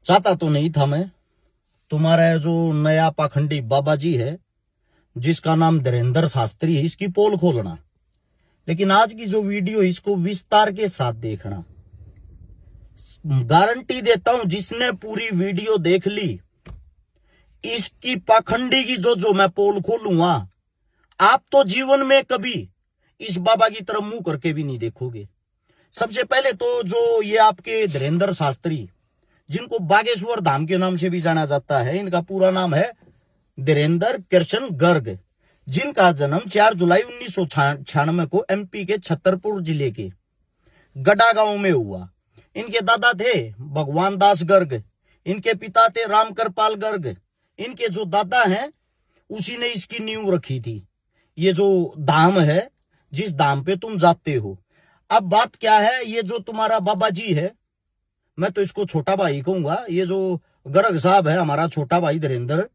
चाहता तो नहीं था मैं, तुम्हारा जो नया पाखंडी बाबा जी है जिसका नाम धीरेंद्र शास्त्री है, इसकी पोल खोलना। लेकिन आज की जो वीडियो इसको विस्तार के साथ देखना। गारंटी देता हूं, जिसने पूरी वीडियो देख ली, इसकी पाखंडी की जो मैं पोल खोलूंगा, आप तो जीवन में कभी इस बाबा की तरफ मुंह करके भी नहीं देखोगे। सबसे पहले तो जो ये आपके धीरेंद्र शास्त्री, जिनको बागेश्वर धाम के नाम से भी जाना जाता है, इनका पूरा नाम है धीरेंद्र कृष्ण गर्ग, जिनका जन्म 4 जुलाई 1996 को एमपी के छतरपुर जिले के गडा गांव में हुआ। इनके दादा थे भगवान दास गर्ग, इनके पिता थे राम कृपाल गर्ग। इनके जो दादा हैं उसी ने इसकी नींव रखी थी। ये जो धाम है, जिस धाम पे तुम जाते हो। अब बात क्या है, ये जो तुम्हारा बाबा जी है, मैं तो इसको छोटा भाई कहूंगा, ये जो गर्ग साहब है हमारा छोटा भाई धीरेंद्र,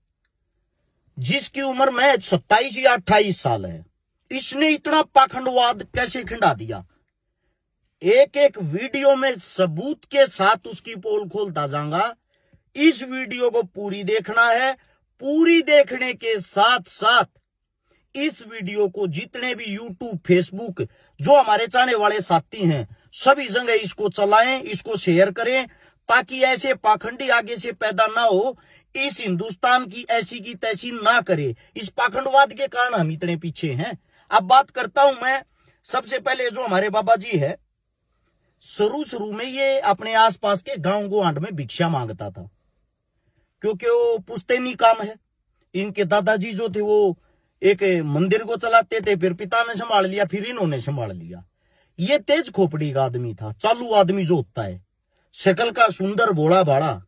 जिसकी उम्र में 27 या 28 साल है, इसने इतना पाखंडवाद कैसे खिंडा दिया। एक एक वीडियो में सबूत के साथ उसकी पोल खोलता जाऊंगा। इस वीडियो को पूरी देखना है। पूरी देखने के साथ साथ इस वीडियो को जितने भी यूट्यूब, फेसबुक, जो हमारे चाहने वाले साथी हैं, सभी जगह इसको चलाएं, इसको शेयर करें, ताकि ऐसे पाखंडी आगे से पैदा ना हो, इस हिंदुस्तान की ऐसी की तैसी ना करे। इस पाखंडवाद के कारण हम इतने पीछे हैं। अब बात करता हूं मैं। सबसे पहले जो हमारे बाबा जी है, शुरू में ये अपने आसपास के गांव गुआंढ में भिक्षा मांगता था, क्योंकि वो पुश्तैनी काम है। इनके दादाजी जो थे वो एक मंदिर को चलाते थे, फिर पिता ने संभाल लिया, फिर इन्होंने संभाल लिया। ये तेज खोपड़ी का आदमी था, चालू आदमी जो होता है, शक्ल का सुंदर भोला भाड़ा।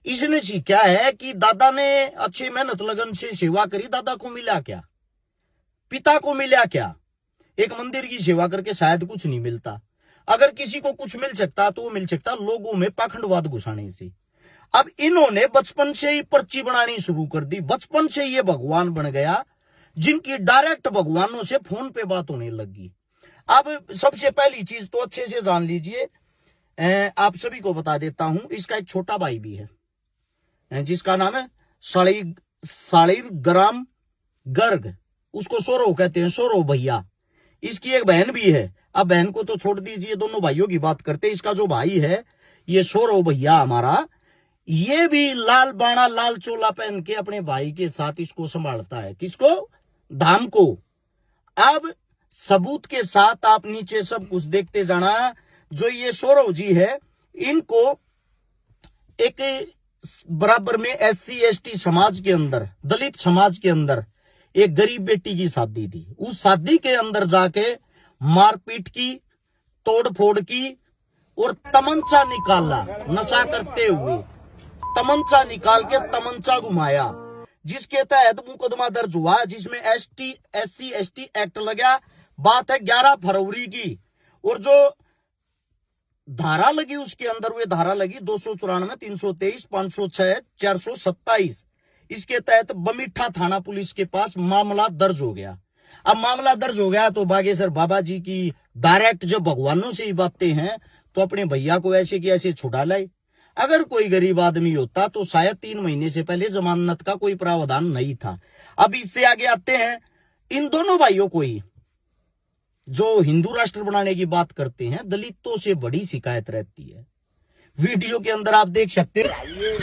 इसने सीखा है कि दादा ने अच्छी मेहनत लगन से सेवा करी, दादा को मिला क्या, पिता को मिला क्या। एक मंदिर की सेवा करके शायद कुछ नहीं मिलता। अगर किसी को कुछ मिल सकता तो वो मिल सकता लोगों में पाखंडवाद घुसाने से। अब इन्होंने बचपन से ही पर्ची बनानी शुरू कर दी। बचपन से ये भगवान बन गया, जिनकी डायरेक्ट भगवानों से फोन पे बात होने लगी। अब सबसे पहली चीज तो अच्छे से जान लीजिए, आप सभी को बता देता हूं, इसका एक छोटा भाई भी है जिसका नाम है शालिग्राम गर्ग, उसको सौरव कहते हैं, सौरव भैया। इसकी एक बहन भी है। अब बहन को तो छोड़ दीजिए, दोनों भाइयों की बात करते हैं। इसका जो भाई है ये सौरव भैया हमारा, ये भी लाल बाणा लाल चोला पहन के अपने भाई के साथ इसको संभालता है। किसको? धाम को। अब सबूत के साथ आप नीचे सब कुछ देखते जाना। जो ये सौरव जी है, इनको एक बराबर में SC ST समाज के अंदर, दलित समाज के अंदर एक गरीब बेटी की शादी थी। उस शादी के अंदर जाके मारपीट की, तोड़फोड़ की और तमंचा निकाला। नशा करते हुए तमंचा निकाल के तमंचा घुमाया, जिसके तहत मुकदमा दर्ज हुआ, जिसमें SC ST एक्ट लगा। बात है 11 फरवरी की। और जो धारा लगी उसके अंदर, वे धारा लगी 294, 323, 506, 427। इसके तहत बमीठा थाना पुलिस के पास मामला दर्ज हो गया। अब मामला दर्ज हो गया तो बागेश्वर बाबा जी की डायरेक्ट जब भगवानों से ही बातें हैं, तो अपने भैया को ऐसे की ऐसे छुड़ा लाए। अगर कोई गरीब आदमी होता तो शायद 3 महीने से पहले जमानत का कोई प्रावधान नहीं था। अब इससे आगे आते हैं इन दोनों भाइयों को ही, जो हिंदू राष्ट्र बनाने की बात करते हैं, दलितों से बड़ी शिकायत रहती है। वीडियो के अंदर आप देख सकते हैं,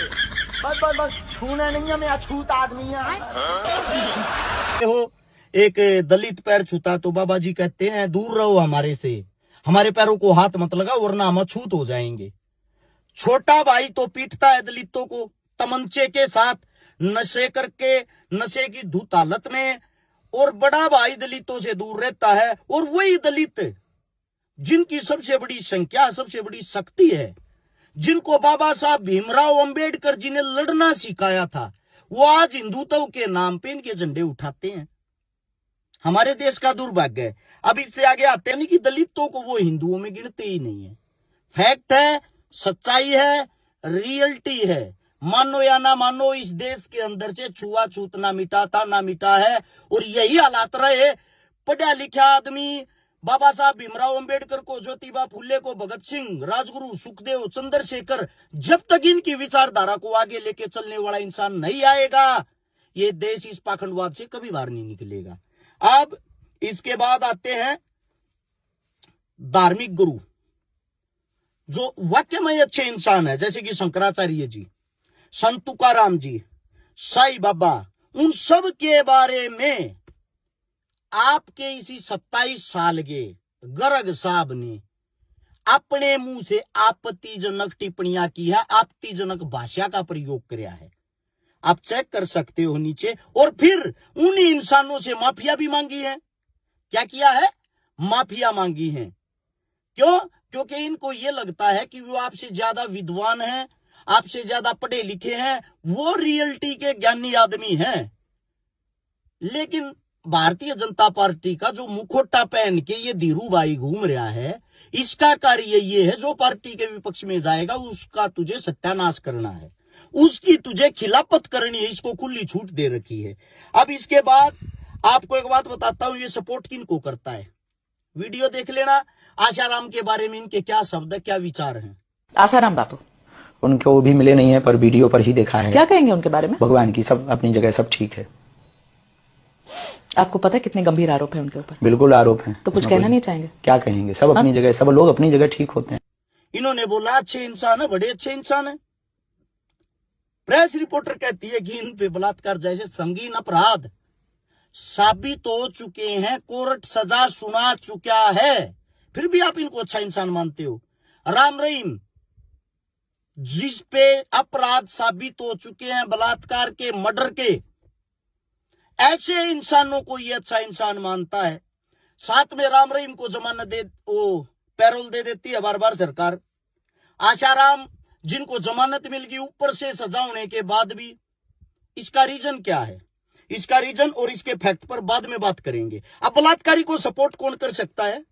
बस छूना नहीं है, मैं अछूत आदमी हो एक दलित पैर छूता तो बाबा जी कहते हैं दूर रहो हमारे से, हमारे पैरों को हाथ मत लगाओ वरना हम अछूत हो जाएंगे। छोटा भाई तो पीटता है दलितों को तमंचे के साथ, नशे करके, नशे की धुत हालत में, और बड़ा भाई दलितों से दूर रहता है। और वही दलित जिनकी सबसे बड़ी संख्या, सबसे बड़ी शक्ति है, जिनको बाबा साहब भीमराव अंबेडकर जी ने लड़ना सिखाया था, वो आज हिंदुत्व के नाम पे इनके झंडे उठाते हैं। हमारे देश का दुर्भाग्य है। अब इससे आगे आते हैं कि दलितों को वो हिंदुओं में गिनते ही नहीं है। फैक्ट है, सच्चाई है, रियलिटी है। मानो या ना मानो, इस देश के अंदर से छुआछूत ना मिटा था, ना मिटा है। और यही हालात रहे। पढ़ा लिखा आदमी, बाबा साहब भीमराव अंबेडकर को, ज्योतिबा फुले को, भगत सिंह, राजगुरु, सुखदेव, चंद्रशेखर, जब तक इनकी विचारधारा को आगे लेके चलने वाला इंसान नहीं आएगा, ये देश इस पाखंडवाद से कभी बाहर नहीं निकलेगा। अब इसके बाद आते हैं धार्मिक गुरु, जो वाक्य में अच्छे इंसान है, जैसे कि शंकराचार्य जी, संत तुकाराम जी, साईं बाबा, उन सब के बारे में आपके इसी 27 साल के गर्ग साहब ने अपने मुंह से आपत्तिजनक टिप्पणियां की है, आपत्तिजनक भाषा का प्रयोग किया है। आप चेक कर सकते हो नीचे। और फिर उन इंसानों से माफिया भी मांगी है। क्या किया है? माफिया मांगी है। क्यों? क्योंकि इनको यह लगता है कि वो आपसे ज्यादा विद्वान हैं, आपसे ज्यादा पढ़े लिखे हैं, वो रियलिटी के ज्ञानी आदमी हैं। लेकिन भारतीय जनता पार्टी का जो मुखोटा पहन के ये धीरू भाई घूम रहा है, इसका कार्य ये है, जो पार्टी के विपक्ष में जाएगा उसका तुझे सत्यानाश करना है, उसकी तुझे खिलाफत करनी है। इसको खुली छूट दे रखी है। अब इसके बाद आपको एक बात बताता हूं, ये सपोर्ट किनको करता है, वीडियो देख लेना। आशाराम के बारे में इनके क्या शब्द है, क्या विचार हैं। आशाराम बापू, उनको भी मिले नहीं है, पर वीडियो पर ही देखा है। क्या कहेंगे उनके बारे में? भगवान की सब अपनी जगह सब ठीक है। आपको पता है कितने गंभीर आरोप है उनके ऊपर? बिल्कुल आरोप है। तो कुछ कहना नहीं चाहेंगे? क्या कहेंगे, सब अपनी जगह, सब लोग अपनी जगह ठीक होते हैं। इन्होंने बोला अच्छे इंसान है, बड़े अच्छे इंसान है। प्रेस रिपोर्टर कहती है कि इन पे बलात्कार जैसे संगीन अपराध साबित हो चुके हैं, कोर्ट सजा सुना चुका है, फिर भी आप इनको अच्छा इंसान मानते हो। राम रहीम, जिस पे अपराध साबित हो चुके हैं, बलात्कार के, मर्डर के, ऐसे इंसानों को ये अच्छा इंसान मानता है। साथ में राम रहीम को जमानत दे, वो पैरोल दे देती है बार बार सरकार। आशाराम जिनको जमानत मिल गई ऊपर से सजा होने के बाद भी, इसका रीजन क्या है? इसका रीजन और इसके फैक्ट पर बाद में बात करेंगे। अब बलात्कारी को सपोर्ट कौन कर सकता है?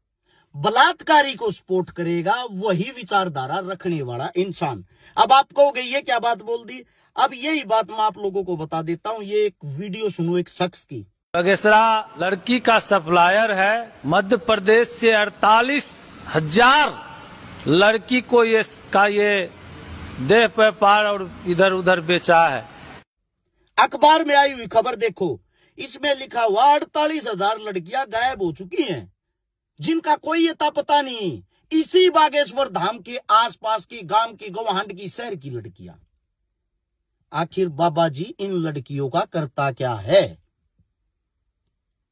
बलात्कारी को सपोर्ट करेगा वही विचारधारा रखने वाला इंसान। अब आप कहोगे ये क्या बात बोल दी? अब यही बात मैं आप लोगों को बता देता हूं। ये एक वीडियो सुनो एक शख्स की। बगेसरा लड़की का सप्लायर है। मध्य प्रदेश से 48,000 लड़की को ये देह व्यापार और इधर उधर बेचा है। अखबार में आई हुई खबर देखो, इसमें लिखा हुआ 48,000 लड़कियां गायब हो चुकी हैं, जिनका कोई अता पता नहीं। इसी बागेश्वर धाम के आसपास की, गांव की, गवाहंड की, शहर की लड़कियां। आखिर बाबा जी इन लड़कियों का करता क्या है?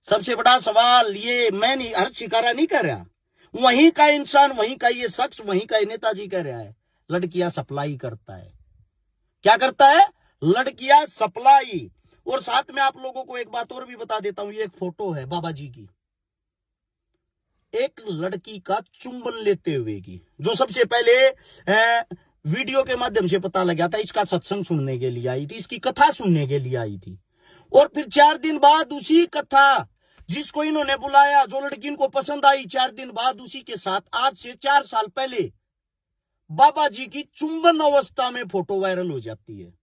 सबसे बड़ा सवाल ये मैं नहीं, हर शिकारा नहीं कर रहा, वहीं का इंसान, वहीं का ये शख्स, वहीं का ये नेताजी कह रहा है, लड़कियां सप्लाई करता है। क्या करता है? लड़कियां सप्लाई। और साथ में आप लोगों को एक बात और भी बता देता हूं, ये एक फोटो है बाबा जी की, एक लड़की का चुंबन लेते हुए की, जो सबसे पहले वीडियो के माध्यम से पता लगा था। इसका सत्संग सुनने के लिए आई थी, इसकी कथा सुनने के लिए आई थी। और फिर 4 दिन बाद उसी कथा, जिसको इन्होंने बुलाया, जो लड़की इनको पसंद आई, 4 दिन बाद उसी के साथ आज से 4 साल पहले बाबा जी की चुंबन अवस्था में फोटो वायरल हो जाती है।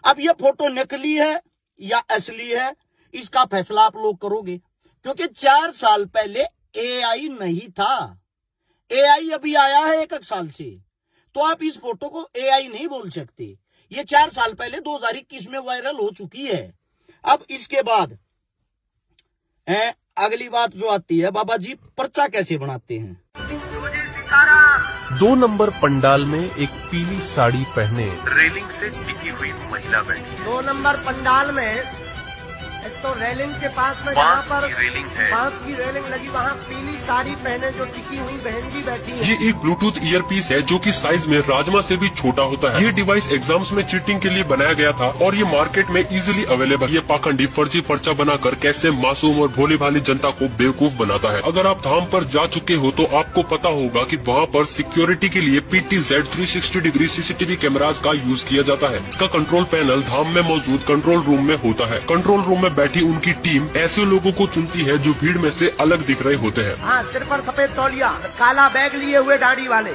अब यह फोटो नकली है या असली है, इसका फैसला आप लोग करोगे, क्योंकि 4 साल पहले एआई नहीं था। एआई अभी आया है 1 साल से, तो आप इस फोटो को एआई नहीं बोल सकते। ये 4 साल पहले 2021 में वायरल हो चुकी है। अब इसके बाद अगली बात जो आती है, बाबा जी पर्चा कैसे बनाते हैं। 2 नंबर पंडाल में एक पीली साड़ी पहने रेलिंग से टिकी हुई महिला बैठी। 2 नंबर पंडाल में एक तो रेलिंग के पास में जहाँ पर बांस की रेलिंग लगी, वहाँ पीली साड़ी पहने जो टिकी हुई बहन जी बैठी है। ये एक ब्लूटूथ ईयरपीस है जो कि साइज में राजमा से भी छोटा होता है। ये डिवाइस एग्जाम्स में चीटिंग के लिए बनाया गया था और ये मार्केट में इजीली अवेलेबल। ये पाखंडी फर्जी पर्चा बनाकर कैसे मासूम और भोली भाली जनता को बेवकूफ बनाता है। अगर आप धाम पर जा चुके हो तो आपको पता होगा कि वहाँ पर सिक्योरिटी के लिए PTZ 360 डिग्री CCTV कैमराज का यूज किया जाता है। इसका कंट्रोल पैनल धाम में मौजूद कंट्रोल रूम में होता है। कंट्रोल रूम में बैठी उनकी टीम ऐसे लोगों को चुनती है जो भीड़ में से अलग दिख रहे होते हैं। हाँ, सिर पर सफेद तौलिया, काला बैग लिए हुए दाढ़ी वाले।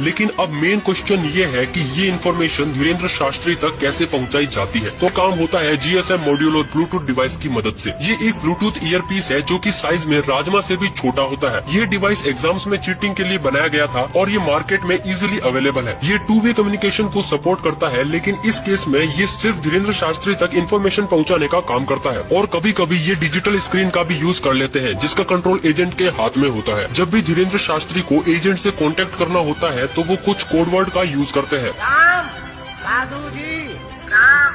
लेकिन अब मेन क्वेश्चन ये है कि ये इन्फॉर्मेशन धीरेन्द्र शास्त्री तक कैसे पहुंचाई जाती है। तो काम होता है GSM मॉड्यूल और ब्लूटूथ डिवाइस की मदद से। ये एक ब्लूटूथ ईयरपीस है जो कि साइज में राजमा से भी छोटा होता है। ये डिवाइस एग्जाम्स में चीटिंग के लिए बनाया गया था और ये मार्केट में इजीली अवेलेबल है। ये 2-वे कम्युनिकेशन को सपोर्ट करता है, लेकिन इस केस में ये सिर्फ धीरेन्द्र शास्त्री तक इन्फॉर्मेशन पहुँचाने का काम करता है। और कभी कभी ये डिजिटल स्क्रीन का भी यूज कर लेते हैं, जिसका कंट्रोल एजेंट के हाथ में होता है। जब भी धीरेन्द्र शास्त्री को एजेंट से कांटेक्ट करना होता है तो वो कुछ कोडवर्ड का यूज करते हैं। राम, साधु जी, राम,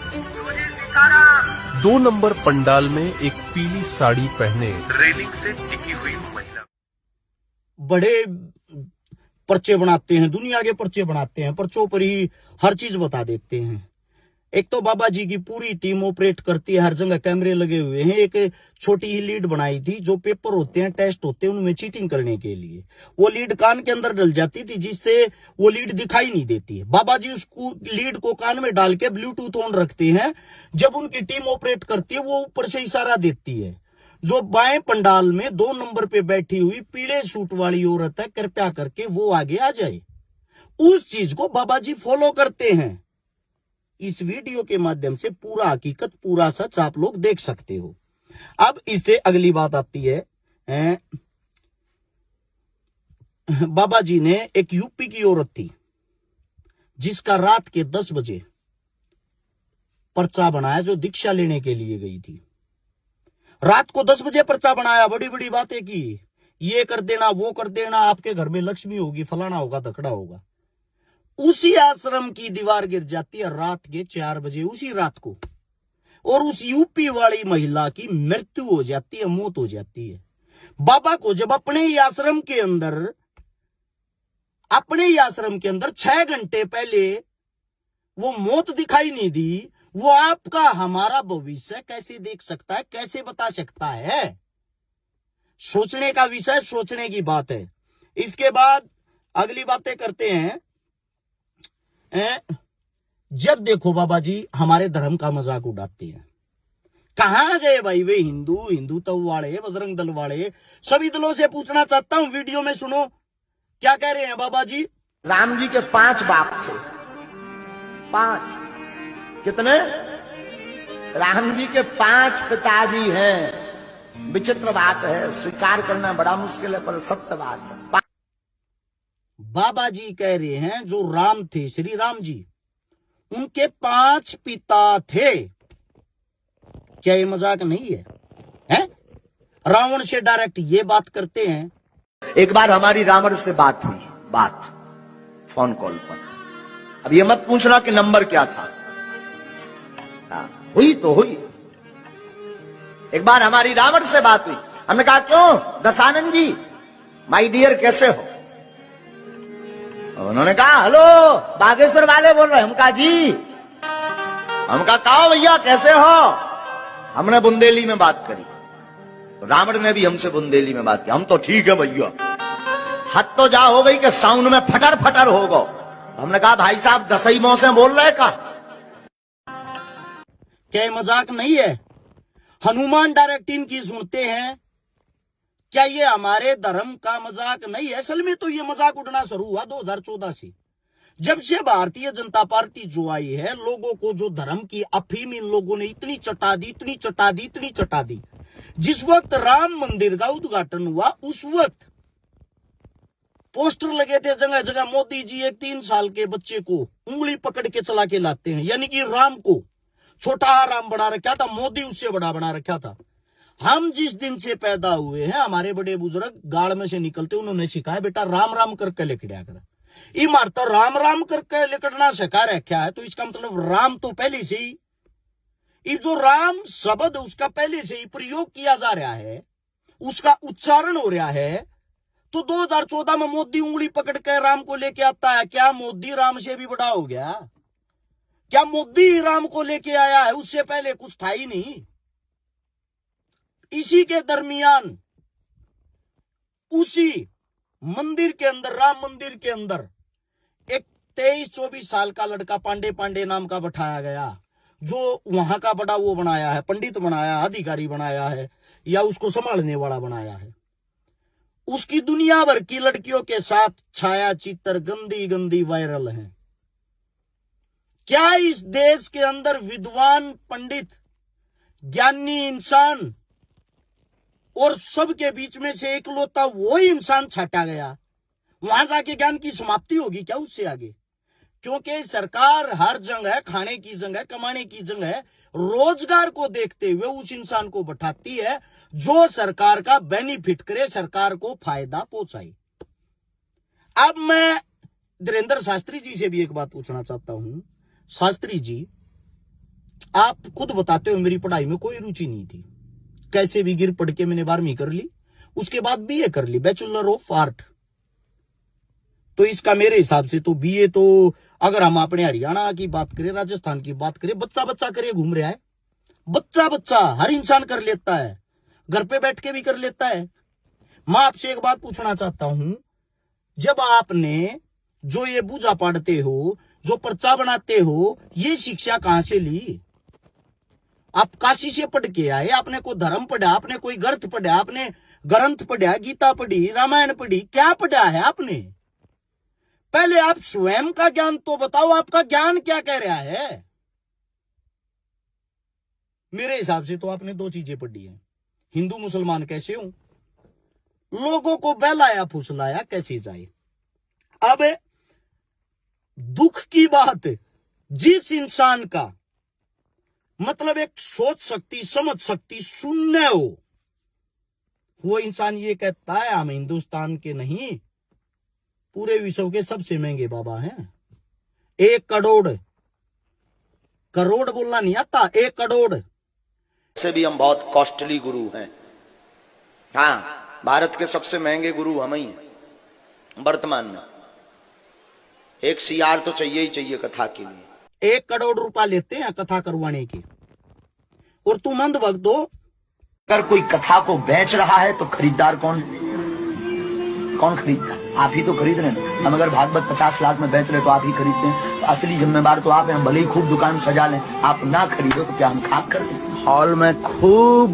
तुझे सीताराम। 2 नंबर पंडाल में एक पीली साड़ी पहने रेलिंग से टिकी हुई महिला। बड़े पर्चे बनाते हैं, दुनिया के पर्चे बनाते हैं, पर्चों पर ही हर चीज बता देते हैं। एक तो बाबा जी की पूरी टीम ऑपरेट करती है, हर जगह कैमरे लगे हुए हैं। एक छोटी ही लीड बनाई थी, जो पेपर होते हैं, टेस्ट होते हैं, उनमें चीटिंग करने के लिए वो लीड कान के अंदर डल जाती थी, जिससे वो लीड दिखाई नहीं देती है। बाबा जी उसको लीड को कान में डाल के ब्लूटूथ ऑन रखते हैं। जब उनकी टीम ऑपरेट करती है, वो ऊपर से इशारा देती है। जो बाएं पंडाल में 2 नंबर पे बैठी हुई पीले सूट वाली औरत है, कृपया करके वो आगे आ जाए। उस चीज को बाबा जी फॉलो करते हैं। इस वीडियो के माध्यम से पूरा हकीकत, पूरा सच आप लोग देख सकते हो। अब इससे अगली बात आती है, बाबा जी ने एक यूपी की औरत थी जिसका रात के 10 बजे पर्चा बनाया, जो दीक्षा लेने के लिए गई थी। रात को 10 बजे पर्चा बनाया, बड़ी बड़ी बातें की, ये कर देना, वो कर देना, आपके घर में लक्ष्मी होगी, फलाना होगा, धकड़ा होगा। उसी आश्रम की दीवार गिर जाती है रात के 4 बजे, उसी रात को, और उस यूपी वाली महिला की मृत्यु हो जाती है, मौत हो जाती है। बाबा को जब अपने ही आश्रम के अंदर 6 घंटे पहले वो मौत दिखाई नहीं दी, वो आपका हमारा भविष्य कैसे देख सकता है, कैसे बता सकता है? सोचने का विषय, सोचने की बात है। इसके बाद अगली बातें करते हैं। जब देखो बाबा जी हमारे धर्म का मजाक उड़ाते हैं। कहां गए भाई वे हिंदुत्व वाले, बजरंग दल वाले? सभी दलों से पूछना चाहता हूं, वीडियो में सुनो क्या कह रहे हैं बाबा जी। राम जी के 5 बाप थे। 5 कितने? राम जी के 5 पिताजी हैं। विचित्र बात है, स्वीकार करना बड़ा मुश्किल है, पर सत्य बात है। बाबा जी कह रहे हैं जो राम थे, श्री राम जी, उनके 5 पिता थे। क्या ये मजाक नहीं है, हैं? रावण से डायरेक्ट ये बात करते हैं। एक बार हमारी रावण से बात हुई, फोन कॉल पर। अब ये मत पूछना कि नंबर क्या था, हुई तो हुई। एक बार हमारी रावण से बात हुई, हमने कहा क्यों दशानंद जी, माय डियर कैसे हो? उन्होंने कहा हेलो बागेश्वर वाले बोल रहे हैं। हम कहा जी, हम कहा भैया कैसे हो? हमने बुंदेली में बात करी, रावण ने भी हमसे बुंदेली में बात की। हम तो ठीक है भैया। हद तो जा हो गई कि साउंड में फटर फटर हो गो। हमने कहा भाई साहब दसईमों से बोल रहे का? क्या मजाक नहीं है? हनुमान डायरेक्ट इनकी सुनते हैं। क्या ये हमारे धर्म का मजाक नहीं है? असल में तो ये मजाक उड़ना शुरू हुआ 2014 से, जब से भारतीय जनता पार्टी जो आई है। लोगों को जो धर्म की अफीम इन लोगों ने इतनी चटा दी। जिस वक्त राम मंदिर का उद्घाटन हुआ, उस वक्त पोस्टर लगे थे जगह जगह। मोदी जी एक 3 साल के बच्चे को उंगली पकड़ के चला के लाते हैं, यानी कि राम को छोटा राम बना रखा था, मोदी उससे बड़ा बना रखा था। हम जिस दिन से पैदा हुए हैं, हमारे बड़े बुजुर्ग गाड़ में से निकलते उन्होंने सिखाया, बेटा राम राम करके लिखड़ा कर। इमारत राम राम करके लिखना सिखा रखा है, तो इसका मतलब राम तो पहले से ही, ये जो राम शब्द उसका पहले से ही प्रयोग किया जा रहा है, उसका उच्चारण हो रहा है। तो 2014 में मोदी उंगली पकड़ के राम को लेके आता है। क्या मोदी राम से भी बड़ा हो गया? क्या मोदी राम को लेके आया है? उससे पहले कुछ था ही नहीं। इसी के दरमियान उसी मंदिर के अंदर, राम मंदिर के अंदर, एक 23-24 साल का लड़का पांडे नाम का बैठाया गया, जो वहां का बड़ा वो बनाया है, पंडित बनाया, अधिकारी बनाया है, या उसको संभालने वाला बनाया है। उसकी दुनिया भर की लड़कियों के साथ छाया चित्र गंदी गंदी वायरल हैं। क्या इस देश के अंदर विद्वान पंडित ज्ञानी इंसान और सबके बीच में से एकलौता वो इंसान छाटा गया, वहां जाके ज्ञान की समाप्ति होगी क्या उससे आगे? क्योंकि सरकार हर जगह खाने की जगह, कमाने की जगह, रोजगार को देखते हुए उस इंसान को बैठाती है जो सरकार का बेनिफिट करे, सरकार को फायदा पहुंचाए। अब मैं धीरेन्द्र शास्त्री जी से भी एक बात पूछना चाहता हूं। शास्त्री जी, आप खुद बताते हो मेरी पढ़ाई में कोई रुचि नहीं थी, कैसे भी गिर पढ़ के मैंने 12वीं कर ली, उसके बाद बीए कर ली, बैचलर ऑफ आर्ट। तो इसका मेरे हिसाब से तो बीए तो अगर हम अपने हरियाणा की बात करें, राजस्थान की बात करें, बच्चा बच्चा करे घूम रहा है, बच्चा बच्चा हर इंसान कर लेता है, घर पे बैठ के भी कर लेता है। मैं आपसे एक बात पूछना चाहता हूं, जब आपने जो ये पूजा पढ़ते हो, जो पर्चा बनाते हो, ये शिक्षा कहां से ली? आप काशी से पढ़ के आए, आपने कोई धर्म पढ़ा, आपने कोई ग्रंथ पढ़ा, आपने ग्रंथ पढ़ा, गीता पढ़ी, रामायण पढ़ी, क्या पढ़ा है आपने? पहले आप स्वयं का ज्ञान तो बताओ, आपका ज्ञान क्या कह रहा है? मेरे हिसाब से तो आपने दो चीजें पढ़ी हैं, हिंदू मुसलमान कैसे हो, लोगों को बहलाया फुसलाया कैसे जाए। अब दुख की बात, जिस इंसान का मतलब एक सोच शक्ति, समझ शक्ति शून्य हो, वो इंसान ये कहता है हम हिंदुस्तान के नहीं पूरे विश्व के सबसे महंगे बाबा हैं। 1 करोड़, करोड़ बोलना नहीं आता, 1 करोड़ से भी हम बहुत कॉस्टली गुरु हैं। हाँ, भारत के सबसे महंगे गुरु हम ही हैं वर्तमान में। एक सीआर तो चाहिए ही चाहिए कथा के लिए। 1 करोड़ रुपया लेते हैं कथा करवाने के, और तुम अंध भक्त हो। अगर कोई कथा को बेच रहा है तो खरीदार कौन है? कौन खरीदता है? आप ही तो खरीद रहे हैं। हम अगर भागवत 50 लाख में बेच रहे तो आप ही खरीदते हैं, तो असली जिम्मेदार तो आप हैं। हम भले ही खूब दुकान सजा लें, आप ना खरीदो तो क्या हम खाक कर दें? हॉल में खूब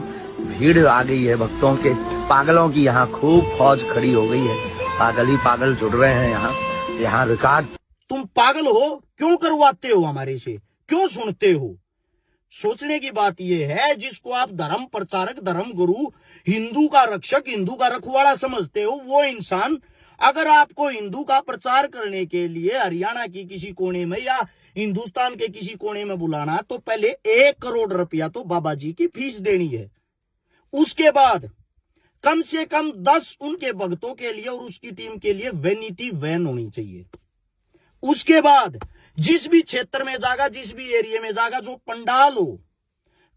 भीड़ आ गई है भक्तों के, पागलों की यहाँ खूब फौज खड़ी हो गई है, पागल ही पागल जुड़ रहे हैं यहाँ रिकॉर्ड। तुम पागल हो, क्यों करवाते हो हमारे से, क्यों सुनते हो? सोचने की बात यह है, जिसको आप धर्म प्रचारक, धर्म गुरु, हिंदू का रक्षक, हिंदू का रखवाला समझते हो, वो इंसान अगर आपको हिंदू का प्रचार करने के लिए हरियाणा की किसी कोने में या हिंदुस्तान के किसी कोने में बुलाना, तो पहले 1 करोड़ रुपया तो बाबा जी की फीस देनी है। उसके बाद कम से कम 10 उनके भक्तों के लिए और उसकी टीम के लिए वैनिटी वैन होनी चाहिए। उसके बाद जिस भी क्षेत्र में जाएगा, जिस भी एरिया में जाएगा, जो पंडाल हो,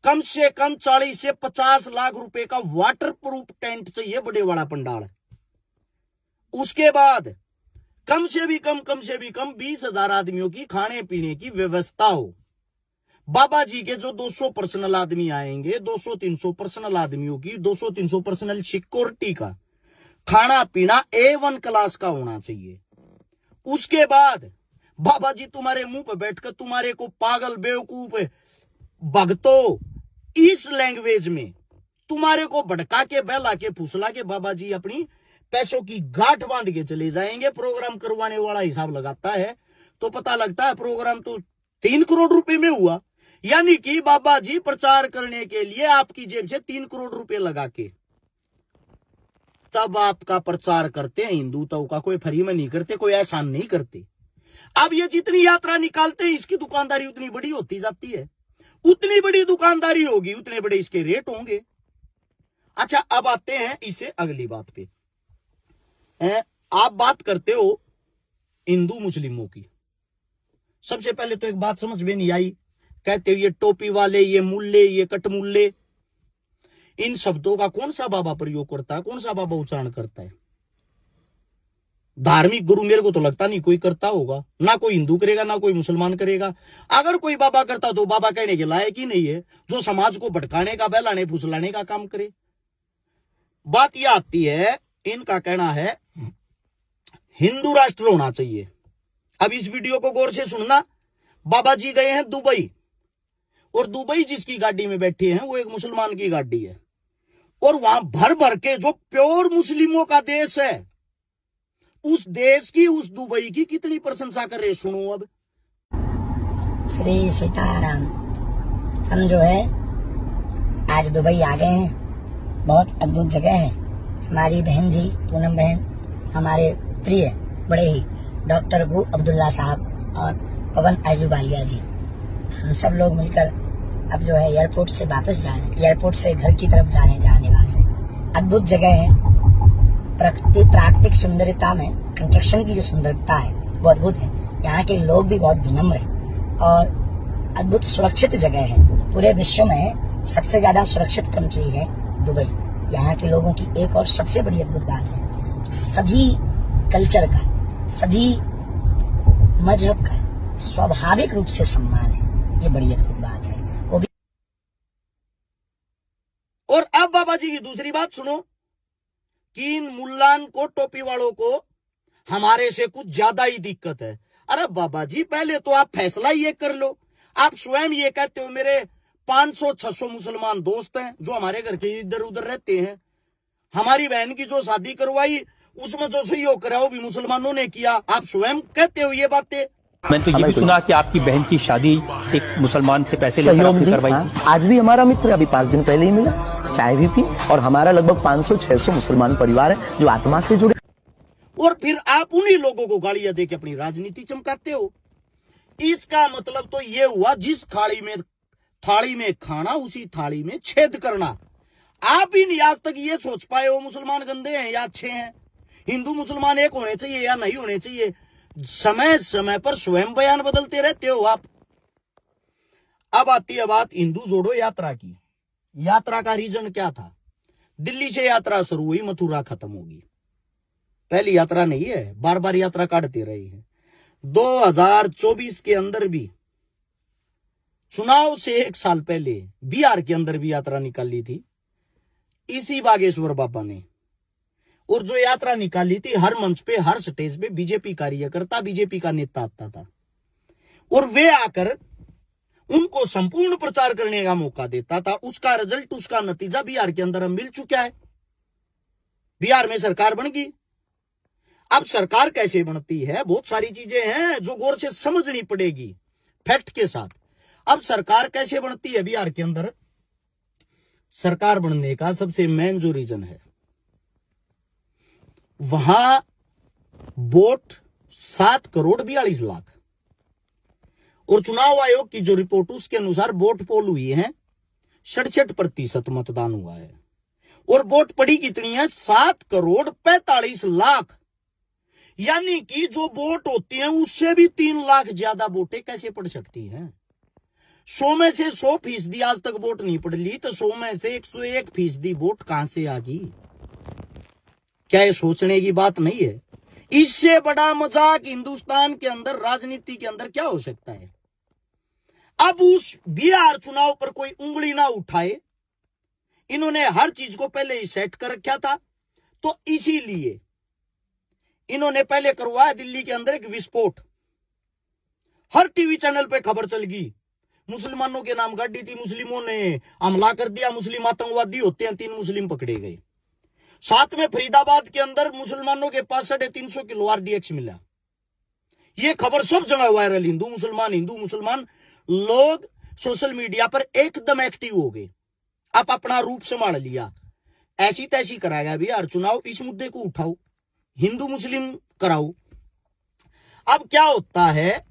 कम से कम 40 से 50 लाख रुपए का वाटर प्रूफ टेंट चाहिए, बड़े वाला पंडाल। उसके बाद कम से भी कम 20,000 आदमियों की खाने पीने की व्यवस्था हो। बाबा जी के जो 200 पर्सनल आदमी आएंगे, 200-300 पर्सनल आदमियों की 200-300 पर्सनल सिक्योरिटी का खाना पीना A1 क्लास का होना चाहिए। उसके बाद बाबा जी तुम्हारे मुंह पे बैठकर तुम्हारे को पागल बेवकूफ भक्तों इस लैंग्वेज में तुम्हारे को भड़का के बहला के फुसला के बाबा जी अपनी पैसों की गांठ बांध के चले जाएंगे। प्रोग्राम करवाने वाला हिसाब लगाता है तो पता लगता है प्रोग्राम तो 3 करोड़ रुपए में हुआ, यानी कि बाबा जी प्रचार करने के लिए आपकी जेब से 3 करोड़ रुपए लगा के तब आपका प्रचार करते हैं। हिंदुत्व का कोई फ्री में नहीं करते, कोई एहसान नहीं करते। अब ये जितनी यात्रा निकालते हैं, इसकी दुकानदारी उतनी बड़ी होती जाती है। उतनी बड़ी दुकानदारी होगी, उतने बड़े इसके रेट होंगे। अच्छा, अब आते हैं इससे अगली बात पे। आप बात करते हो हिंदू मुस्लिमों की, सबसे पहले तो एक बात समझ में नहीं आई, कहते हो ये टोपी वाले, ये मुल्ले, ये कटमुल्ले, इन शब्दों का कौन सा बाबा प्रयोग करता है, कौन सा बाबा उच्चारण करता है? धार्मिक गुरु मेरे को तो लगता नहीं कोई करता होगा, ना कोई हिंदू करेगा ना कोई मुसलमान करेगा। अगर कोई बाबा करता तो बाबा कहने के लायक ही नहीं है, जो समाज को भटकाने का, बहलाने फुसलाने का काम करे। बात यह आती है, इनका कहना है हिंदू राष्ट्र होना चाहिए। अब इस वीडियो को गौर से सुनना। बाबा जी गए हैं दुबई, और दुबई जिसकी गाड़ी में बैठे हैं वो एक मुसलमान की गाड़ी है, और वहां भर भर के जो प्योर मुस्लिमों का देश है, उस देश की, उस दुबई की कितनी प्रशंसा कर रहे, सुनो अब। श्री सीताराम। हम जो है आज दुबई आ गए हैं। बहुत अद्भुत जगह है। हमारी बहन जी पूनम बहन, हमारे प्रिय बड़े ही डॉक्टर अबू अब्दुल्ला साहब और पवन अयूबालिया जी, हम सब लोग मिलकर अब जो है एयरपोर्ट से वापस जा रहे हैं, एयरपोर्ट से घर की तरफ जा रहे हैं जहाँ निवास है। अद्भुत जगह है। प्राकृतिक सुंदरता में कंस्ट्रक्शन की जो सुंदरता है वो अद्भुत है। यहाँ के लोग भी बहुत विनम्र है और अद्भुत सुरक्षित जगह है। पूरे विश्व में सबसे ज्यादा सुरक्षित कंट्री है दुबई। यहाँ के लोगों की एक और सबसे बड़ी अद्भुत बात है कि सभी कल्चर का, सभी मजहब का स्वाभाविक रूप से सम्मान है। ये बड़ी अद्भुत बात है। वो भी। और अब बाबा जी की दूसरी बात सुनो कि इन मुल्लान को, टोपी वालों को हमारे से कुछ ज्यादा ही दिक्कत है। अरे बाबा जी, पहले तो आप फैसला ये कर लो। आप स्वयं ये कहते हो मेरे 500-600 मुसलमान दोस्त हैं जो हमारे घर के इधर उधर रहते हैं। हमारी बहन की जो शादी करवाई उसमें जो सहयोग करा वो भी मुसलमानों ने किया। आप स्वयं कहते हो ये बातें। मैंने तो ये भी सुना कि आपकी बहन की शादी एक मुसलमान से पैसे लेकर सहयोग आपने भी, करवाई थी। आज भी हमारा मित्र अभी 5 दिन पहले ही मिला, चाय भी पी, और हमारा लगभग 500-600 मुसलमान परिवार है जो आत्मा से जुड़े। और फिर आप उन्हीं लोगों को गालियां देके अपनी राजनीति चमकाते हो। इसका मतलब तो ये हुआ जिस थाली में खाना उसी थाली में छेद करना। आप ही नहीं आज तक ये सोच पाए हो मुसलमान गंदे हैं या अच्छे हैं, हिंदू मुसलमान एक होने चाहिए या नहीं होने चाहिए। समय समय पर स्वयं बयान बदलते रहते हो आप। अब आती है बात हिंदू जोड़ो यात्रा की। यात्रा का रीजन क्या था? दिल्ली से यात्रा शुरू हुई, मथुरा खत्म होगी। पहली यात्रा नहीं है, बार बार यात्रा काटते रहे हैं। 2024 के अंदर भी, चुनाव से 1 साल पहले बिहार के अंदर भी यात्रा निकाली थी इसी बागेश्वर बाबा ने। और जो यात्रा निकाली थी, हर मंच पे, हर स्टेज पे बीजेपी कार्यकर्ता, बीजेपी का नेता आता था और वे आकर उनको संपूर्ण प्रचार करने का मौका देता था। उसका रिजल्ट, उसका नतीजा बिहार के अंदर मिल चुका है। बिहार में सरकार बन गई। अब सरकार कैसे बनती है, बहुत सारी चीजें हैं जो गौर से समझनी पड़ेगी फैक्ट के साथ। अब सरकार कैसे बनती है बिहार के अंदर? सरकार बनने का सबसे मेन जो रीजन है, वहां वोट 7 करोड़ 42 लाख, और चुनाव आयोग की जो रिपोर्ट उसके अनुसार वोट पोल हुई है 67% मतदान हुआ है। और वोट पड़ी कितनी है? 7 करोड़ 45 लाख। यानी कि जो वोट होती हैं उससे भी 3 लाख ज्यादा वोटें कैसे पड़ सकती हैं? 100 में से 100% आज तक वोट नहीं पड़ ली, तो 100 में से 101% वोट कहां से आ गई? क्या ये सोचने की बात नहीं है? इससे बड़ा मजाक हिंदुस्तान के अंदर, राजनीति के अंदर क्या हो सकता है? अब उस बिहार चुनाव पर कोई उंगली ना उठाए, इन्होंने हर चीज को पहले ही सेट कर रखा था। तो इसीलिए इन्होंने पहले करवाया दिल्ली के अंदर एक विस्फोट। हर टीवी चैनल पे खबर चल गई, मुसलमानों के नाम गाड़ी थी, मुस्लिमों ने हमला कर दिया, मुस्लिम आतंकवादी होते हैं, 3 मुस्लिम पकड़े गए। साथ में फरीदाबाद के अंदर मुसलमानों के पास 350 किलो RDX मिला। ये खबर सब जगह वायरल। हिंदू मुसलमान लोग सोशल मीडिया पर एकदम एक्टिव हो गए। आप अपना रूप संभाल लिया, ऐसी तैसी कराया बिहार चुनाव, इस मुद्दे को उठाओ, हिंदू मुस्लिम कराओ। अब क्या होता है,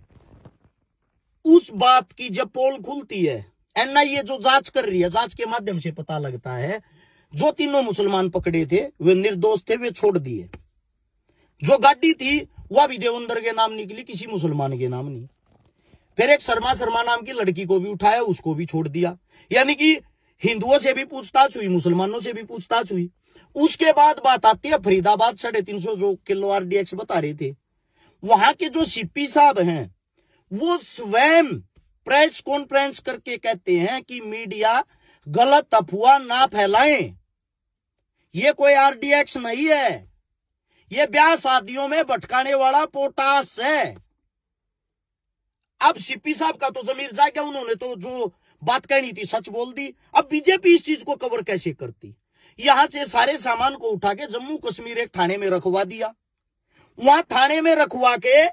उस बात की जब पोल खुलती है, NIA जो जांच कर रही है, जांच के माध्यम से पता लगता है जो 3 मुसलमान पकड़े थे वे निर्दोष थे, वे छोड़ दिए। जो गाड़ी थी वह भी देवेंद्र के नाम निकली, किसी मुसलमान के नाम नहीं। फिर एक शर्मा नाम की लड़की को भी उठाया, उसको भी छोड़ दिया। यानी कि हिंदुओं से भी पूछताछ हुई, मुसलमानों से भी पूछताछ हुई। उसके बाद बात आती है फरीदाबाद 350 किलो RDX बता रहे थे। वहां के जो CP साहब हैं वो स्वयं प्रेस कॉन्फ्रेंस करके कहते हैं कि मीडिया गलत अफवाह ना फैलाएं, ये कोई RDX नहीं है, ये ब्याह शादियों में भटकाने वाला पोटास है। अब CP साहब का तो जमीर जा गया, उन्होंने तो जो बात कहनी थी सच बोल दी। अब बीजेपी इस चीज को कवर कैसे करती? यहां से सारे सामान को उठा के जम्मू कश्मीर एक थाने में रखवा दिया। वहां थाने में रखवा के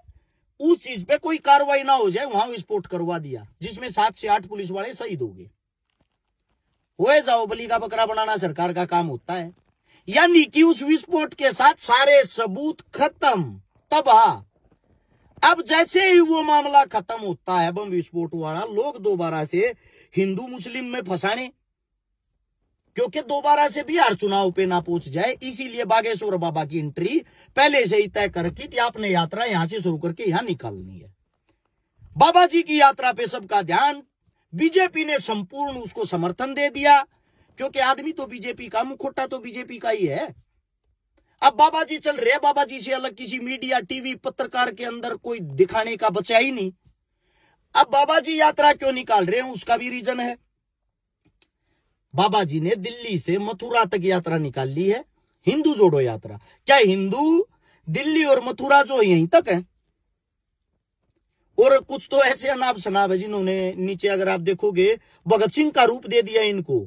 उस चीज पे कोई कार्रवाई ना हो जाए वहां विस्फोट करवा दिया, जिसमें 7 से 8 पुलिस वाले शहीद हो गए। हुए जाओ बलि का बकरा बनाना सरकार का काम होता है। यानी कि उस विस्फोट के साथ सारे सबूत खत्म, तबाह। अब जैसे ही वो मामला खत्म होता है बम विस्फोट वाला, लोग दोबारा से हिंदू मुस्लिम में फंसाने, क्योंकि दोबारा से बिहार चुनाव पे ना पहुंच जाए, इसीलिए बागेश्वर बाबा की एंट्री पहले से ही तय कर रखी थी। आपने यात्रा यहां से शुरू करके यहां निकालनी है। बाबा जी की यात्रा पे सबका ध्यान, बीजेपी ने संपूर्ण उसको समर्थन दे दिया, क्योंकि आदमी तो बीजेपी का, मुखौटा तो बीजेपी का ही है। अब बाबा जी चल रहे, बाबा जी से अलग किसी मीडिया, टीवी, पत्रकार के अंदर कोई दिखाने का बचा ही नहीं। अब बाबा जी यात्रा क्यों निकाल रहे हैं उसका भी रीजन है। बाबा जी ने दिल्ली से मथुरा तक यात्रा निकाल ली है, हिंदू जोड़ो यात्रा। क्या हिंदू दिल्ली और मथुरा जो यहीं तक है? और कुछ तो ऐसे अनाप शनाप है जिन्होंने नीचे अगर आप देखोगे भगत सिंह का रूप दे दिया इनको।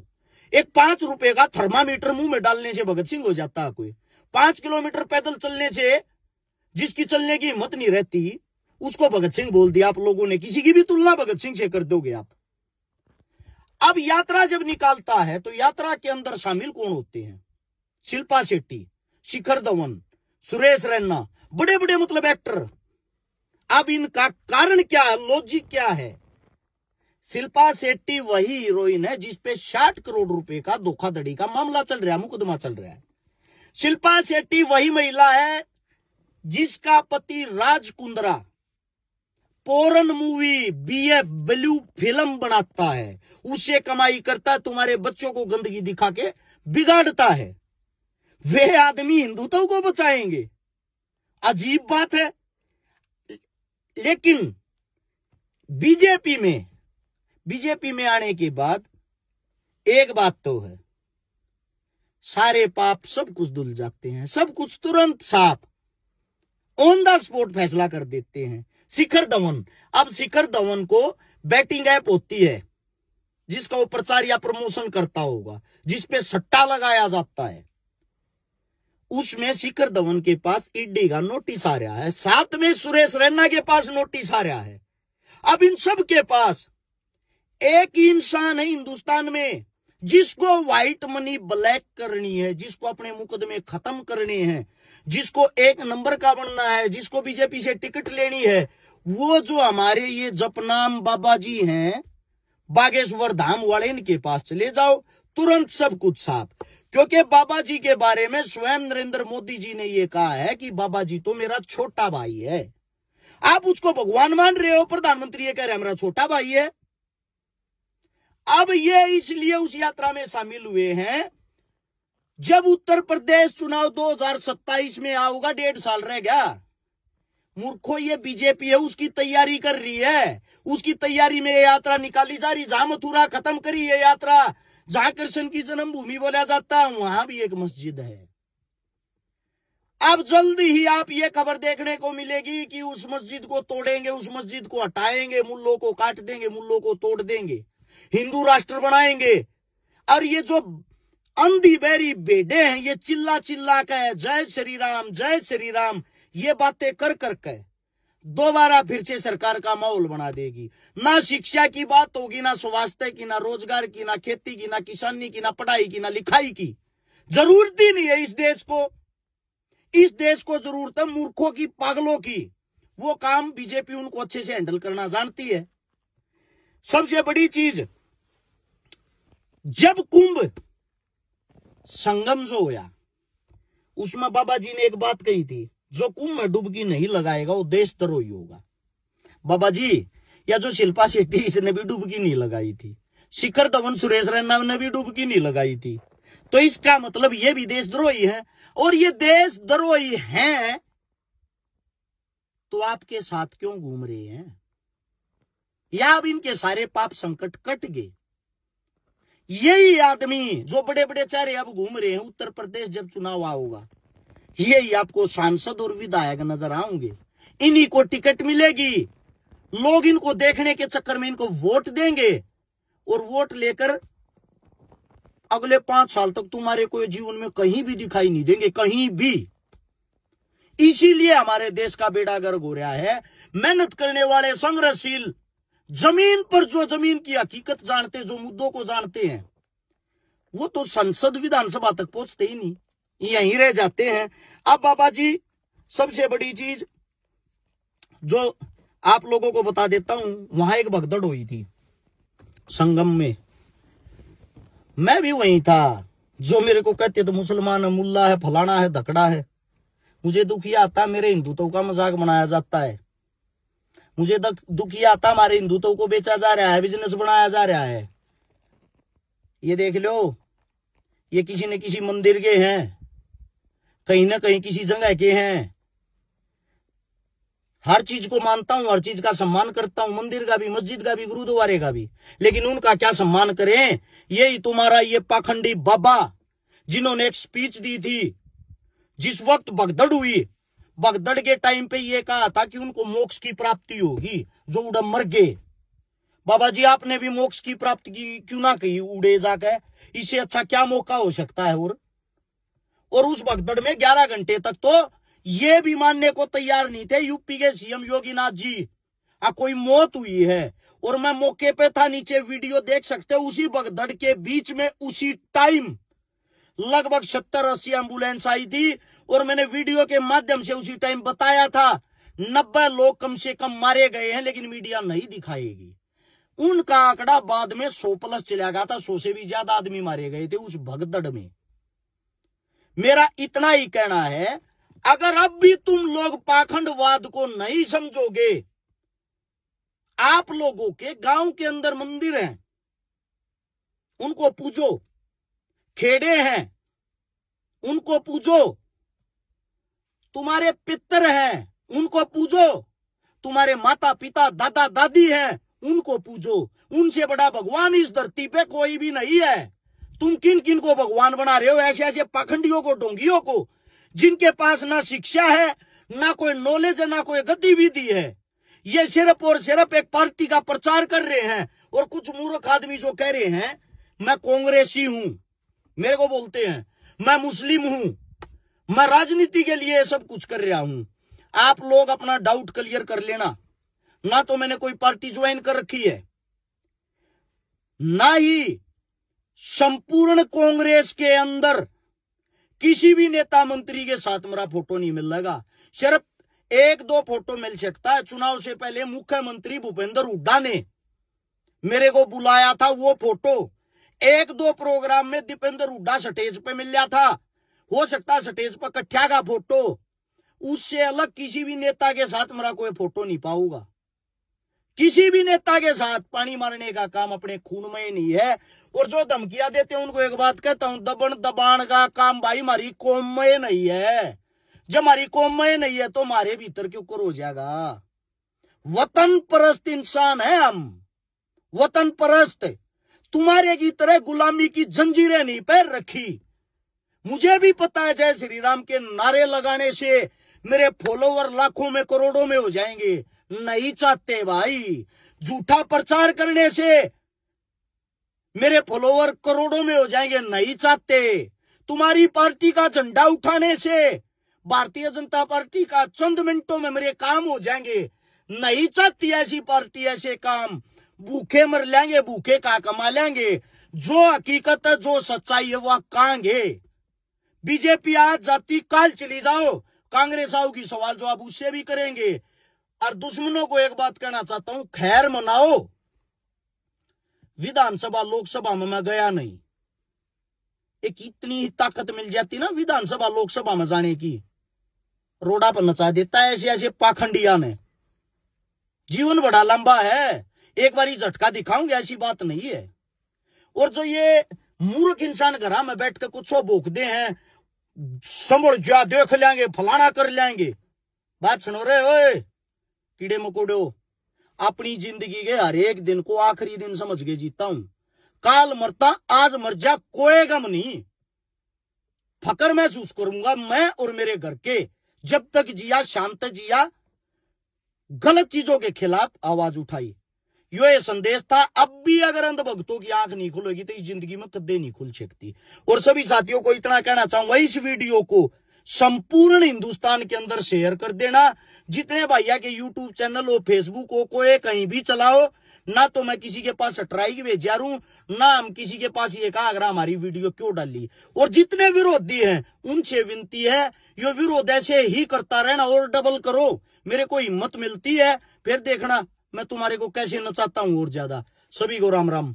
एक 5 रुपए का थर्मामीटर मुंह में डालने से भगत सिंह हो जाता है कोई। 5 किलोमीटर पैदल चलने से जिसकी चलने की हिम्मत नहीं रहती उसको भगत सिंह बोल दिया आप लोगों ने। किसी की भी तुलना भगत सिंह से कर दोगे आप। अब यात्रा जब निकालता है तो यात्रा के अंदर शामिल कौन होते हैं? शिल्पा शेट्टी, शिखर धवन, सुरेश रैना, बड़े बड़े मतलब एक्टर। अब इनका कारण क्या है, लॉजिक क्या है? शिल्पा शेट्टी वही हीरोइन है जिसपे 60 करोड़ रुपए का धोखाधड़ी का मामला चल रहा है, मुकदमा चल रहा है। शिल्पा शेट्टी वही महिला है जिसका पति Raj Kundra पोरन movie BFW film बनाता है, उससे कमाई करता है, तुम्हारे बच्चों को गंदगी दिखा के बिगाड़ता है। वे आदमी हिंदुत्व को बचाएंगे? अजीब बात है। लेकिन बीजेपी में आने के बाद एक बात तो है, सारे पाप सब कुछ धुल जाते हैं, सब कुछ तुरंत साफ ऑन द स्पॉट फैसला कर देते हैं। शिखर धवन, अब शिखर धवन को बैटिंग ऐप होती है जिसका वो प्रचार या प्रमोशन करता होगा, जिसपे सट्टा लगाया जाता है, उसमें शिखर धवन के पास ईडी का नोटिस आ रहा है, साथ में सुरेश रैना के पास नोटिस आ रहा है। अब इन सब के पास एक ही इंसान है हिंदुस्तान में जिसको व्हाइट मनी ब्लैक करनी है, जिसको अपने मुकदमे खत्म करने हैं, जिसको 1 नंबर का बनना है, जिसको बीजेपी से टिकट लेनी है। वो जो हमारे ये जपनाम बाबा जी हैं बागेश्वर धाम वाले, इनके पास चले जाओ, तुरंत सब कुछ साफ। क्योंकि बाबा जी के बारे में स्वयं नरेंद्र मोदी जी ने ये कहा है कि बाबा जी तो मेरा छोटा भाई है। आप उसको भगवान मान रहे हो, प्रधानमंत्री ये कह रहे हैं मेरा छोटा भाई है। अब ये इसलिए उस यात्रा में शामिल हुए हैं, जब उत्तर प्रदेश चुनाव 2027 में आऊगा, 1.5 साल रह गया। मूर्खों, ये बीजेपी है, उसकी तैयारी कर रही है। उसकी तैयारी में ये यात्रा निकाली जा रही। जहां मथुरा खत्म करी ये यात्रा, जहां कृष्ण की जन्मभूमि बोला जाता है, वहां भी एक मस्जिद है। अब जल्दी ही आप ये खबर देखने को मिलेगी कि उस मस्जिद को तोड़ेंगे, उस मस्जिद को हटाएंगे, मुल्लों को काट देंगे, मुल्लों को तोड़ देंगे, हिंदू राष्ट्र बनाएंगे। और ये जो अंधी बहरी बेडे हैं, ये चिल्ला चिल्ला के जय श्री राम, जय श्री राम, ये बातें कर करके दोबारा फिर से सरकार का माहौल बना देगी। ना शिक्षा की बात होगी, ना स्वास्थ्य की, ना रोजगार की, ना खेती की, ना किसानी की, ना पढ़ाई की, ना लिखाई की। जरूरत ही नहीं है इस देश को। इस देश को जरूरत है मूर्खों की, पागलों की। वो काम बीजेपी उनको अच्छे से हैंडल करना जानती है। सबसे बड़ी चीज, जब कुंभ संगम जो होया, उसमें बाबा जी ने एक बात कही थी, जो कुंभ में डुबकी नहीं लगाएगा वो देशद्रोही होगा। बाबा जी, या जो शिल्पा शेट्टी, इसने भी डुबकी नहीं लगाई थी, शिखर धवन, सुरेश रैना ने भी डुबकी नहीं लगाई थी। तो इसका मतलब ये भी देशद्रोही है। और ये देशद्रोही हैं तो आपके साथ क्यों घूम रहे हैं? या अब इनके सारे पाप संकट कट गए? यही आदमी जो बड़े बड़े चेहरे अब घूम रहे हैं, उत्तर प्रदेश जब चुनाव होगा, यही आपको सांसद और विधायक नजर आएंगे। इन्हीं को टिकट मिलेगी, लोग इनको देखने के चक्कर में इनको वोट देंगे और वोट लेकर अगले 5 साल तक तुम्हारे को जीवन में कहीं भी दिखाई नहीं देंगे, कहीं भी। इसीलिए हमारे देश का बेड़ा गर्क हो रहा है। मेहनत करने वाले संघर्षशील, जमीन पर जो जमीन की हकीकत जानते, जो मुद्दों को जानते हैं, वो तो संसद विधानसभा तक पहुंचते ही नहीं, यहीं रह जाते हैं। अब बाबा जी, सबसे बड़ी चीज जो आप लोगों को बता देता हूं, वहां एक भगदड़ हुई थी संगम में, मैं भी वहीं था। जो मेरे को कहते तो मुसलमान है, मुल्ला है, फलाना है, धकड़ा है, मुझे दुख ये आता मेरे हिंदुत्व का मजाक बनाया जाता है। मुझे दुख ये आता हमारे हिंदुत्व को बेचा जा रहा है, बिजनेस बनाया जा रहा है। ये देख लो, ये किसी न किसी मंदिर के हैं, कहीं ना कहीं किसी जगह के हैं। हर चीज को मानता हूं, हर चीज का सम्मान करता हूं, मंदिर का भी, मस्जिद का भी, गुरुद्वारे का भी, लेकिन उनका क्या सम्मान करें? यही तुम्हारा ये पाखंडी बाबा जिन्होंने एक स्पीच दी थी, जिस वक्त भगदड़ हुई, भगदड़ के टाइम पे ये कहा था कि उनको मोक्ष की प्राप्ति होगी, जो उड़ा मर गए। बाबा जी, आपने भी मोक्ष की प्राप्ति की क्यों ना कही उड़े जाकर? इससे अच्छा क्या मौका हो सकता है? और उस भगदड़ में 11 घंटे तक तो ये भी मानने को तैयार नहीं थे यूपी के सीएम योगीनाथ जी कोई मौत हुई है। और मैं मौके पे था, नीचे वीडियो देख सकते हो। उसी भगदड़ के बीच में उसी टाइम लगभग 70-80 एम्बुलेंस आई थी, और मैंने वीडियो के माध्यम से उसी टाइम बताया था 90 लोग कम से कम मारे गए हैं, लेकिन मीडिया नहीं दिखाएगी। उनका आंकड़ा बाद में 100+ चला गया था, 100 से भी ज्यादा आदमी मारे गए थे उस भगदड़ में। मेरा इतना ही कहना है, अगर अब भी तुम लोग पाखंडवाद को नहीं समझोगे, आप लोगों के गांव के अंदर मंदिर हैं, उनको पूजो, खेड़े हैं, उनको पूजो, तुम्हारे पितर हैं, उनको पूजो, तुम्हारे माता पिता दादा दादी हैं, उनको पूजो। उनसे बड़ा भगवान इस धरती पे कोई भी नहीं है। तुम किन किन को भगवान बना रहे हो? ऐसे ऐसे पाखंडियों को, ढोंगियों को, जिनके पास ना शिक्षा है, ना कोई नॉलेज है, ना कोई गतिविधि है। ये सिर्फ और सिर्फ एक पार्टी का प्रचार कर रहे हैं। और कुछ मूर्ख आदमी जो कह रहे हैं मैं कांग्रेसी हूं, मेरे को बोलते हैं मैं मुस्लिम हूं, मैं राजनीति के लिए सब कुछ कर रहा हूं। आप लोग अपना डाउट क्लियर कर लेना। ना तो मैंने कोई पार्टी ज्वाइन कर रखी है, ना ही संपूर्ण कांग्रेस के अंदर किसी भी नेता मंत्री के साथ मेरा फोटो नहीं मिलेगा। सिर्फ 1-2 फोटो मिल सकता है। चुनाव से पहले मुख्यमंत्री भूपेंद्र हुड्डा ने मेरे को बुलाया था, वो फोटो 1-2 प्रोग्राम में दीपेंद्र हुड्डा स्टेज पे मिल गया था, हो सकता है स्टेज पर कट्ठा का फोटो। उससे अलग किसी भी नेता के साथ मेरा कोई फोटो नहीं पाऊंगा। किसी भी नेता के साथ पानी मारने का काम अपने खून में ही नहीं है। और जो धमकियां देते हैं उनको एक बात कहता हूं, दबन दबान का काम भाई हमारी कौम में नहीं है। जब हमारी कौम में नहीं है तो हमारे भीतर क्यों कर हो जाएगा? वतन परस्त इंसान है हम, वतन परस्त। तुम्हारे की तरह गुलामी की जंजीरें नहीं पैर रखी। मुझे भी पता है जय श्री राम के नारे लगाने से मेरे फॉलोवर लाखों में करोड़ों में हो जाएंगे। नहीं चाहते भाई। झूठा प्रचार करने से मेरे फॉलोवर करोड़ों में हो जाएंगे, नहीं चाहते। तुम्हारी पार्टी का झंडा उठाने से भारतीय जनता पार्टी का चंद मिनटों में मेरे काम हो जाएंगे, नहीं चाहती ऐसी पार्टी ऐसे काम। भूखे मर लेंगे, भूखे का कमा लेंगे। जो हकीकत है, जो सच्चाई है वह कहांगे। बीजेपी आज जाती, काल चली जाओ, कांग्रेस आओगी, सवाल जवाब उससे भी करेंगे। और दुश्मनों को एक बात कहना चाहता हूं, खैर मनाओ। विधानसभा लोकसभा में मैं गया नहीं। एक इतनी ही ताकत मिल जाती ना विधानसभा लोकसभा में जाने की, रोडा पर नचा देता है ऐसे ऐसे पाखंडिया ने। जीवन बड़ा लंबा है, एक बार ही झटका दिखाऊंगे, ऐसी बात नहीं है। और जो ये मूर्ख इंसान घर में बैठ कर कुछ भोंकते हैं, समझ जा, देख लेंगे, फलाना कर लेंगे, बात सुनो रे ओए कीड़े मकोड़ो। अपनी जिंदगी के हर एक दिन को आखिरी दिन समझ के जीता हूं। काल मरता, आज मर जा, कोई गम नहीं। फकर महसूस करूंगा मैं और मेरे घर के, जब तक जिया शांत जिया, गलत चीजों के खिलाफ आवाज उठाई। ये संदेश था। अब भी अगर अंधभक्तों की आंख नहीं खुलेगी तो इस जिंदगी में कदे नहीं खुल सकती। और सभी साथियों को इतना कहना चाहूंगा, इस वीडियो को संपूर्ण हिंदुस्तान के अंदर शेयर कर देना। जितने भैया के यूट्यूब चैनल हो, फेसबुक हो, कोई कहीं भी चलाओ ना, तो मैं किसी के पास स्ट्राइक भेजा रू ना हम किसी के पास ये कहा अगर हमारी वीडियो क्यों डाली। और जितने विरोधी हैं उनसे विनती है, ये विरोध ऐसे ही करता रहना और डबल करो। मेरे को हिम्मत मिलती है फिर देखना मैं तुम्हारे को कैसे नचाता हूं और ज्यादा। सभी को राम राम।